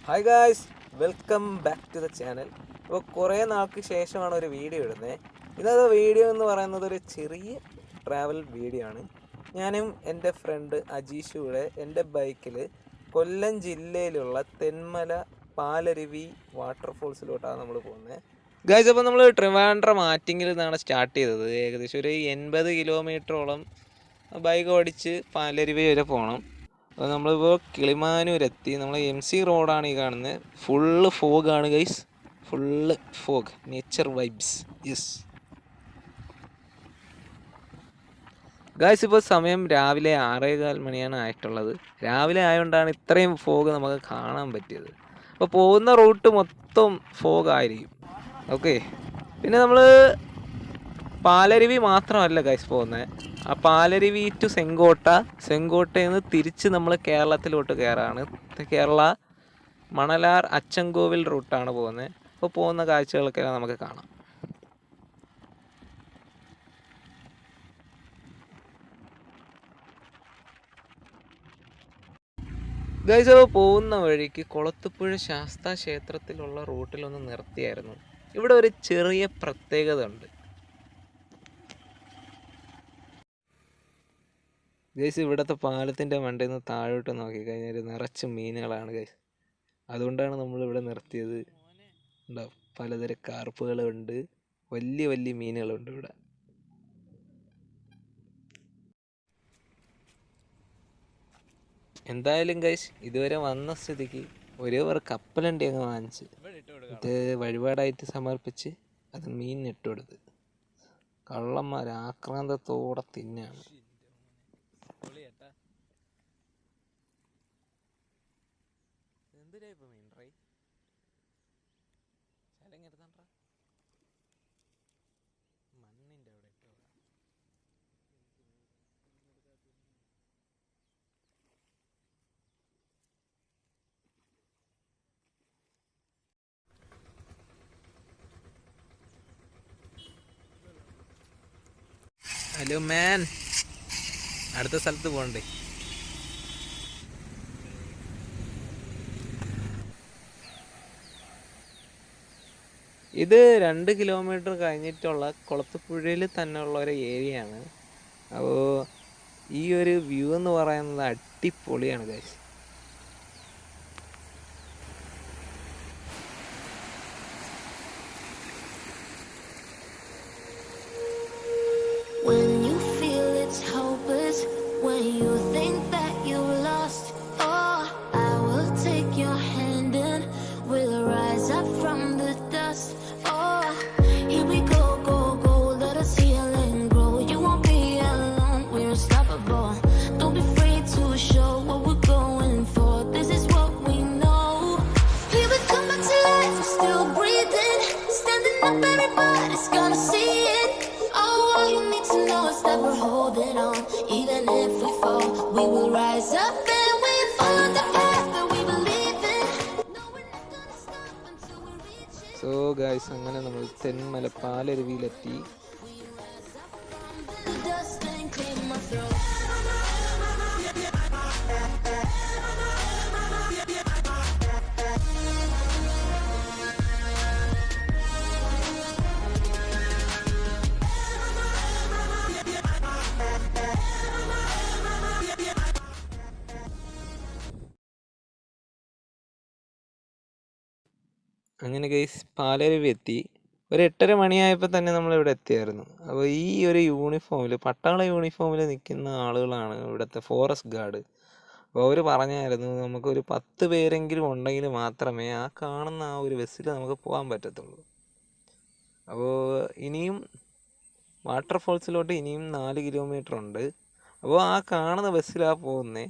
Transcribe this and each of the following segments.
Hi guys, welcome back to the channel. അപ്പോൾ കുറേ നാൾക്ക് ശേഷമാണ് ഒരു വീഡിയോ ഇടുന്നത്. ഇന്നത്തെ വീഡിയോ എന്ന് പറയുന്നത് ഒരു ചെറിയ ട്രാവൽ വീഡിയോ ആണ്. ഞാനും എൻ്റെ ഫ്രണ്ട് അജീഷൂടെ എൻ്റെ ബൈക്കിൽ കൊല്ലം ജില്ലയിലുള്ള തെന്മല പാലരുവി വാട്ടർഫോൾസിലോട്ടാണ് നമ്മൾ പോകുന്നത്. ഗായ്സ്, അപ്പോൾ നമ്മൾ ട്രിവാൻഡ്രം ആറ്റിങ്ങിൽ നിന്നാണ് സ്റ്റാർട്ട് ചെയ്തത്. ഏകദേശം ഒരു 80 കിലോമീറ്ററോളം ബൈക്ക് ഓടിച്ച് പാലരുവി വരെ പോകണം. അപ്പോൾ നമ്മളിപ്പോൾ കിളിമാനൂരെത്തി. നമ്മൾ MC റോഡാണ് ഈ കാണുന്നത്. ഫുള്ള് ഫോഗാണ് guys, full fog, nature vibes. Yes guys, ഇപ്പോൾ സമയം രാവിലെ 6:15 മണിയാണ് ആയിട്ടുള്ളത്. രാവിലെ ആയതുകൊണ്ടാണ് ഇത്രയും ഫോഗ് നമുക്ക് കാണാൻ പറ്റിയത്. അപ്പോൾ പോകുന്ന റൂട്ട് മൊത്തം ഫോഗായിരിക്കും. ഓക്കെ, പിന്നെ നമ്മൾ പാലരുവി മാത്രമല്ല ഗൈസ് പോകുന്നത്. ആ പാലരുവി ടു സെങ്കോട്ടയിൽ നിന്ന് തിരിച്ച് നമ്മൾ കേരളത്തിലോട്ട് കയറാണ്. കേരള മണലാർ അച്ചൻകോവിൽ റൂട്ടാണ് പോകുന്നത്. അപ്പോൾ പോകുന്ന കാഴ്ചകളൊക്കെ നമുക്ക് കാണാം. ഗൈസ്, അപ്പോൾ പോകുന്ന വഴിക്ക് കുളത്തുപുഴ ശാസ്താ ക്ഷേത്രത്തിലുള്ള റൂട്ടിലൊന്ന് നിർത്തിയായിരുന്നു. ഇവിടെ ഒരു ചെറിയ പ്രത്യേകത ഉണ്ട് ഗൈസ്. ഇവിടുത്തെ പാലത്തിൻ്റെ മണ്ടയിൽ നിന്ന് താഴോട്ട് നോക്കിക്കഴിഞ്ഞാൽ നിറച്ച് മീനുകളാണ് ഗൈസ്. അതുകൊണ്ടാണ് നമ്മളിവിടെ നിർത്തിയത്. ഉണ്ടാവും, പലതരം കാർപ്പുകളുണ്ട്, വലിയ വലിയ മീനുകളുണ്ട് ഇവിടെ. എന്തായാലും ഗൈസ്, ഇതുവരെ വന്ന സ്ഥിതിക്ക് ഒരേ ഒരു കപ്പലണ്ടി അങ്ങ് വാങ്ങിച്ച് ഇത് വഴിപാടായിട്ട് സമർപ്പിച്ച് അത് മീൻ ഇട്ടുകൊടുത്ത് കള്ളന്മാർ ആക്രാന്തത്തോടെ തിന്നാണ്. ഹലോ മാൻ, അടുത്ത സ്ഥലത്ത് പോകണ്ടേ? ഇത് 2 കിലോമീറ്റർ കഴിഞ്ഞിട്ടുള്ള കുളത്തുപുഴയിൽ തന്നെ ഉള്ള ഒരു ഏരിയ ആണ്. അപ്പോൾ ഈ ഒരു വ്യൂ എന്ന് പറയുന്നത് അടിപൊളിയാണ് ഗൈസ്. സോ ഗൈസ്, അങ്ങനെ നമ്മൾ തെന്മല പാലരുവിയിലെത്തി. അങ്ങനെ ഗൈസ്, പാലരുവി എത്തി. ഒരു 8:30 മണിയായപ്പോൾ തന്നെ നമ്മളിവിടെ എത്തിയായിരുന്നു. അപ്പോൾ ഈ ഒരു യൂണിഫോമിൽ, പട്ടാള യൂണിഫോമിൽ നിൽക്കുന്ന ആളുകളാണ് ഇവിടുത്തെ ഫോറസ്റ്റ് ഗാർഡ്. അപ്പോൾ അവർ പറഞ്ഞായിരുന്നു നമുക്കൊരു 10 പേരെങ്കിലും ഉണ്ടെങ്കിൽ മാത്രമേ ആ കാണുന്ന ആ ഒരു ബസ്സിൽ നമുക്ക് പോകാൻ പറ്റത്തുള്ളൂ. അപ്പോൾ ഇനിയും വാട്ടർഫോൾസിലോട്ട് ഇനിയും 4 കിലോമീറ്റർ ഉണ്ട്. അപ്പോൾ ആ കാണുന്ന ബസ്സിലാണ് പോകുന്നത്.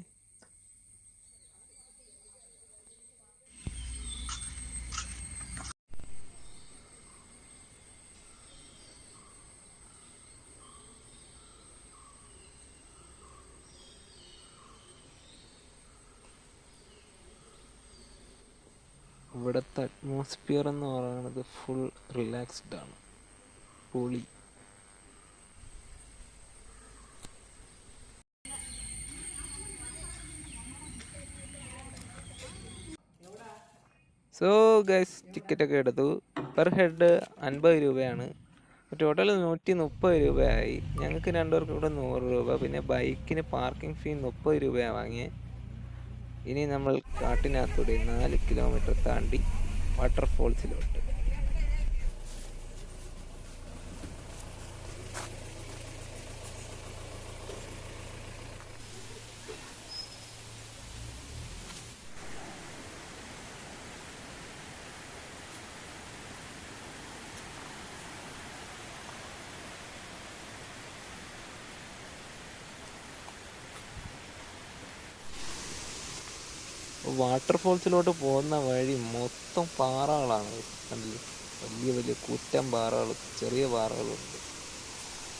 ഇവിടുത്തെ അറ്റ്മോസ്ഫിയർ എന്ന് പറയുന്നത് ഫുൾ റിലാക്സ്ഡ് ആണ്, പൊളി. സോ ഗൈസ്, ടിക്കറ്റൊക്കെ എടുത്തു. പെർ ഹെഡ് 50 രൂപയാണ്. ടോട്ടൽ 130 രൂപയായി. ഞങ്ങൾക്ക് രണ്ടുപേർക്കും കൂടെ 100 രൂപ. പിന്നെ ബൈക്കിന് പാർക്കിംഗ് ഫീ 30 രൂപയാണ് വാങ്ങിയത്. ഇനി നമ്മൾ കാട്ടിനകത്തൂടെ 4 കിലോമീറ്റർ താണ്ടി വാട്ടർഫോൾസിലോട്ട്. വാട്ടർഫോൾസിലോട്ട് പോകുന്ന വഴി മൊത്തം പാറകളാണ്. കണ്ടില്ലേ, വലിയ വലിയ കൂറ്റൻ പാറകൾ, ചെറിയ പാറകളുണ്ട്.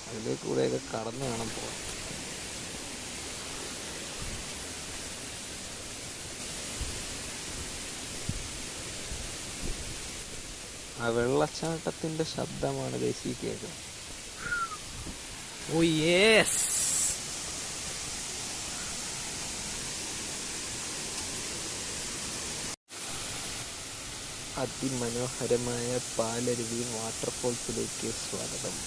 അതിലേക്ക് കൂടെയൊക്കെ കടന്നു വേണം പോകാൻ. ആ വെള്ളച്ചാട്ടത്തിൻ്റെ ശബ്ദമാണ് ദേശീയ കേൾക്കുന്നത്. ഓ യെസ്, അതിമനോഹരമായ പാലരുവി വാട്ടർഫോൾസിലേക്ക് സ്വാഗതം.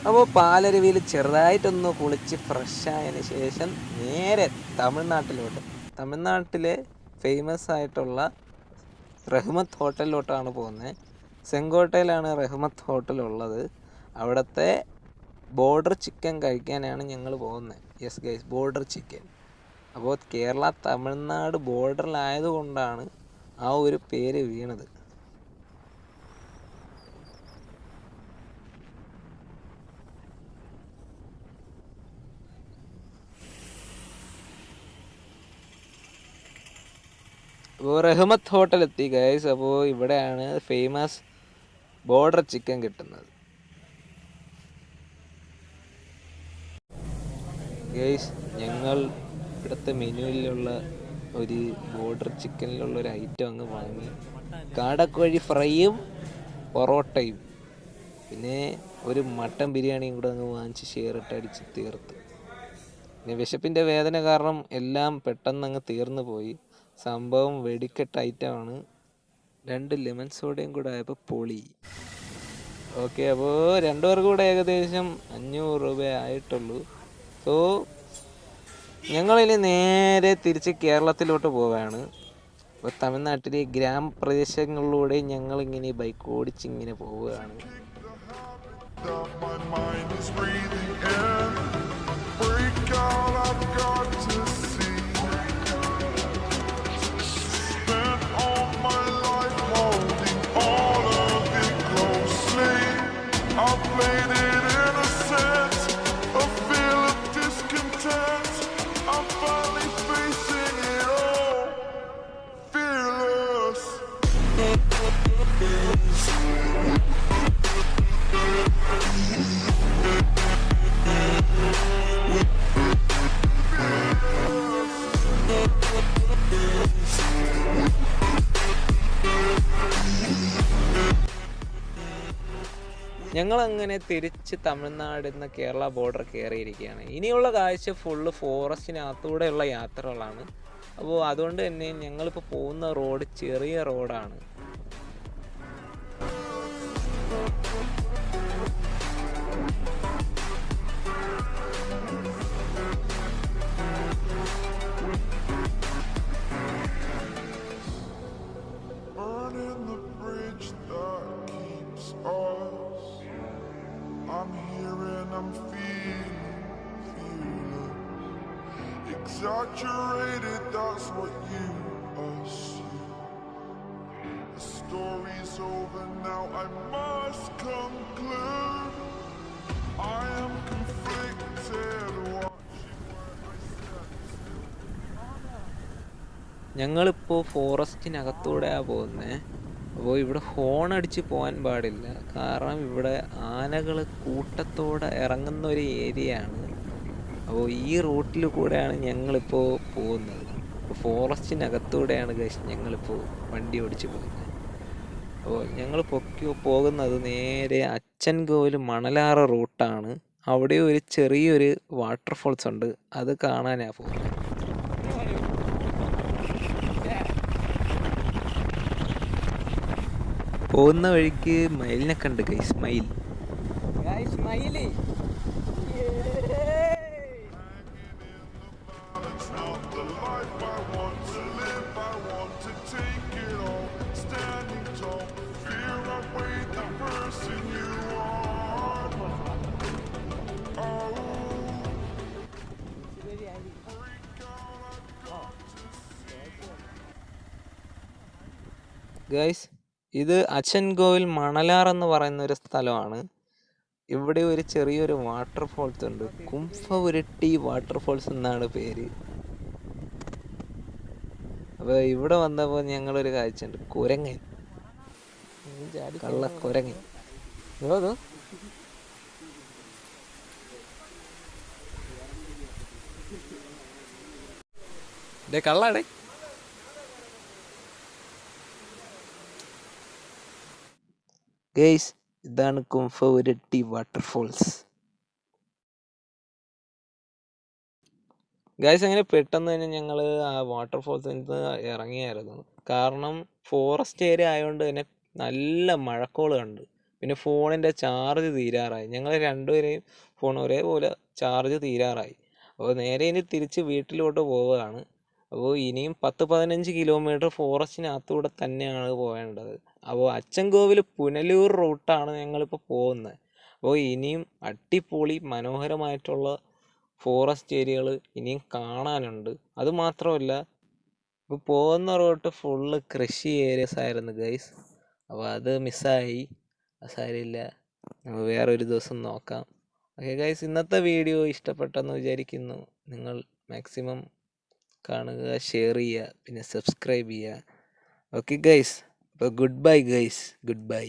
അപ്പോൾ പാലരുവിയിൽ ചെറുതായിട്ടൊന്ന് കുളിച്ച് ഫ്രഷായതിന് ശേഷം നേരെ തമിഴ്നാട്ടിലോട്ട്, തമിഴ്നാട്ടിലെ ഫേമസ് ആയിട്ടുള്ള റഹ്മത്ത് ഹോട്ടലിലോട്ടാണ് പോകുന്നത്. ചെങ്കോട്ടയിലാണ് റഹ്മത്ത് ഹോട്ടൽ ഉള്ളത്. അവിടുത്തെ ബോർഡർ ചിക്കൻ കഴിക്കാനാണ് ഞങ്ങൾ പോകുന്നത്. Yes guys, border chicken. അപ്പോൾ കേരള തമിഴ്നാട് ബോർഡറിലായതുകൊണ്ടാണ് ആ ഒരു പേര് വീണത്. അപ്പോൾ റഹ്മത്ത് ഹോട്ടൽ എത്തി ഗൈസ്. അപ്പോൾ ഇവിടെയാണ് ഫേമസ് ബോർഡർ ചിക്കൻ കിട്ടുന്നത്. ഗൈസ്, ഞങ്ങൾ ഇവിടുത്തെ മെനുവിലുള്ള ഒരു ബോർഡർ ചിക്കനിലുള്ള ഒരു ഐറ്റം അങ്ങ് വാങ്ങി. കാടക്കോഴി ഫ്രൈയും പൊറോട്ടയും പിന്നെ ഒരു മട്ടൻ ബിരിയാണിയും കൂടെ അങ്ങ് വാങ്ങിച്ച് ഷെയറിട്ടടിച്ച് തീർത്ത്. പിന്നെ വിശപ്പിൻ്റെ വേദന കാരണം എല്ലാം പെട്ടെന്ന് അങ്ങ് തീർന്നു പോയി. സംഭവം വെടിക്കെട്ട് ഐറ്റമാണ്. 2 ലെമൺ സോഡയും കൂടെ ആയപ്പോൾ പൊളി. ഓക്കെ, അപ്പോൾ രണ്ടുപേർക്കും കൂടെ ഏകദേശം 500 രൂപ ആയിട്ടുള്ളൂ. സോ ഞങ്ങളിനി നേരെ തിരിച്ച് കേരളത്തിലോട്ട് പോവുകയാണ്. അപ്പോൾ തമിഴ്നാട്ടിലെ ഗ്രാമപ്രദേശങ്ങളിലൂടെ ഞങ്ങളിങ്ങനെ ബൈക്ക് ഓടിച്ചിങ്ങനെ പോവുകയാണ്. ഞങ്ങളങ്ങനെ തിരിച്ച് തമിഴ്നാട് നിന്ന് കേരള ബോർഡർ കയറിയിരിക്കുകയാണ്. ഇനിയുള്ള കാഴ്ച ഫുള്ള് ഫോറസ്റ്റിനകത്തൂടെയുള്ള യാത്രകളാണ്. അപ്പോൾ അതുകൊണ്ട് തന്നെ ഞങ്ങളിപ്പോൾ പോകുന്ന റോഡ് ചെറിയ റോഡാണ്. I'm hearing I'm feeling exaggerated, that's what you assume. The story's over now, I must conclude. I am conflicted, watching where I stand still. ഞങ്ങളിപ്പോൾ ഫോറസ്റ്റിനകത്തൂടെയാണ് പോകുന്നത്. അപ്പോൾ ഇവിടെ ഹോൺ അടിച്ച് പോകാൻ പാടില്ല, കാരണം ഇവിടെ ആനകൾ കൂട്ടത്തോടെ ഇറങ്ങുന്ന ഒരു ഏരിയയാണ്. അപ്പോൾ ഈ റൂട്ടിൽ കൂടെയാണ് ഞങ്ങളിപ്പോൾ പോകുന്നത്. ഫോറസ്റ്റിനകത്തൂടെയാണ് ഞങ്ങളിപ്പോൾ വണ്ടി ഓടിച്ച് പോകുന്നത്. അപ്പോൾ ഞങ്ങൾ പോകുന്നത് നേരെ അച്ചൻകോവിൽ മണലാറ് റൂട്ടാണ്. അവിടെ ഒരു ചെറിയൊരു വാട്ടർഫോൾസ് ഉണ്ട്, അത് കാണാനാണ് പോകുന്നത്. പോകുന്ന വഴിക്ക് മയിലിനെ കണ്ട് ഗൈസ്, മയിൽ. ഗൈസ്, ഇത് അച്ചൻകോവിൽ മണലാർ എന്ന് പറയുന്ന ഒരു സ്ഥലമാണ്. ഇവിടെ ഒരു ചെറിയൊരു വാട്ടർഫോൾസ് ഉണ്ട്, കുംഫപുരട്ടി വാട്ടർഫോൾസ് എന്നാണ് പേര്. അപ്പോൾ ഇവിടെ വന്നപ്പോൾ ഞങ്ങളൊരു കാഴ്ചയുണ്ട്, കുരങ്ങൻ, കള്ളക്കുരങ്ങൻ. കള്ളാടേ. ഗൈസ്, ഇതാണ് കുംഫപുരട്ടി വാട്ടർഫോൾസ്. ഗൈസ്, അങ്ങനെ പെട്ടെന്ന് തന്നെ ഞങ്ങൾ ആ വാട്ടർഫോൾസിൽ നിന്ന് ഇറങ്ങിയായിരുന്നു. കാരണം ഫോറസ്റ്റ് ഏരിയ ആയതുകൊണ്ട് തന്നെ നല്ല മഴക്കോള് കണ്ട്. പിന്നെ ഫോണിൻ്റെ ചാർജ് തീരാറായി. ഞങ്ങൾ രണ്ടുപേരെയും ഫോൺ ഒരേപോലെ ചാർജ് തീരാറായി. അപ്പോൾ നേരെ ഇനി തിരിച്ച് വീട്ടിലോട്ട് പോവുകയാണ്. അപ്പോൾ ഇനിയും 10-15 കിലോമീറ്റർ ഫോറസ്റ്റിനകത്തൂടെ തന്നെയാണ് പോകേണ്ടത്. അപ്പോൾ അച്ചൻകോവിൽ പുനലൂർ റൂട്ടാണ് ഞങ്ങളിപ്പോൾ പോകുന്നത്. അപ്പോൾ ഇനിയും അടിപൊളി മനോഹരമായിട്ടുള്ള ഫോറസ്റ്റ് ഏരിയകൾ ഇനിയും കാണാനുണ്ട്. അതുമാത്രമല്ല, ഇപ്പോൾ പോകുന്ന റൂട്ട് ഫുള്ള് കൃഷി ഏരിയസ് ആയിരുന്നു ഗൈസ്. അപ്പോൾ അത് മിസ്സായി. സാരമില്ല, നമ്മൾ വേറൊരു ദിവസം നോക്കാം. ഓക്കെ ഗൈസ്, ഇന്നത്തെ വീഡിയോ ഇഷ്ടപ്പെട്ടെന്ന് വിചാരിക്കുന്നു. നിങ്ങൾ മാക്സിമം കാണുക, ഷെയർ ചെയ്യുക, പിന്നെ സബ്സ്ക്രൈബ് ചെയ്യുക. ഓക്കെ ഗൈസ്, അപ്പോൾ good bye guys, good bye.